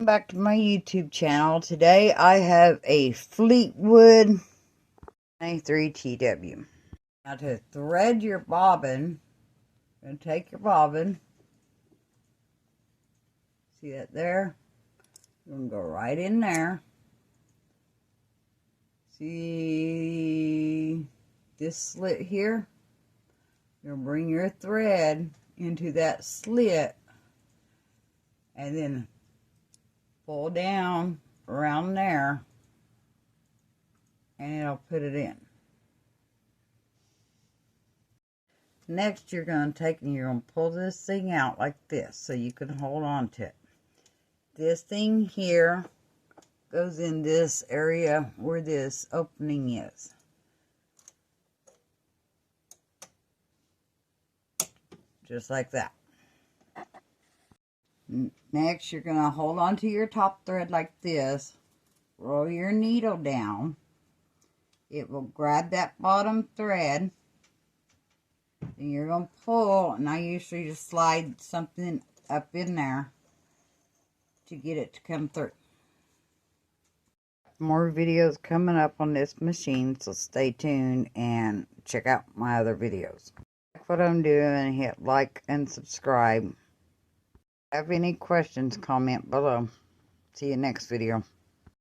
Back to my YouTube channel. Today I have a Fleetwood 93TW. Now to thread your bobbin, you're going to take your bobbin, see that there? You're going to go right in there. See this slit here? You're going to bring your thread into that slit and then pull down around there and it'll put it in. Next you're going to take and you're going to pull this thing out like this so you can hold on to it. This thing here goes in this area where this opening is. Just like that. Next, you're going to hold on to your top thread like this. Roll your needle down. It will grab that bottom thread. And you're going to pull, and I usually just slide something up in there to get it to come through. More videos coming up on this machine, so stay tuned and check out my other videos. Like what I'm doing, hit like and subscribe. If you have any questions, comment below. See you next video.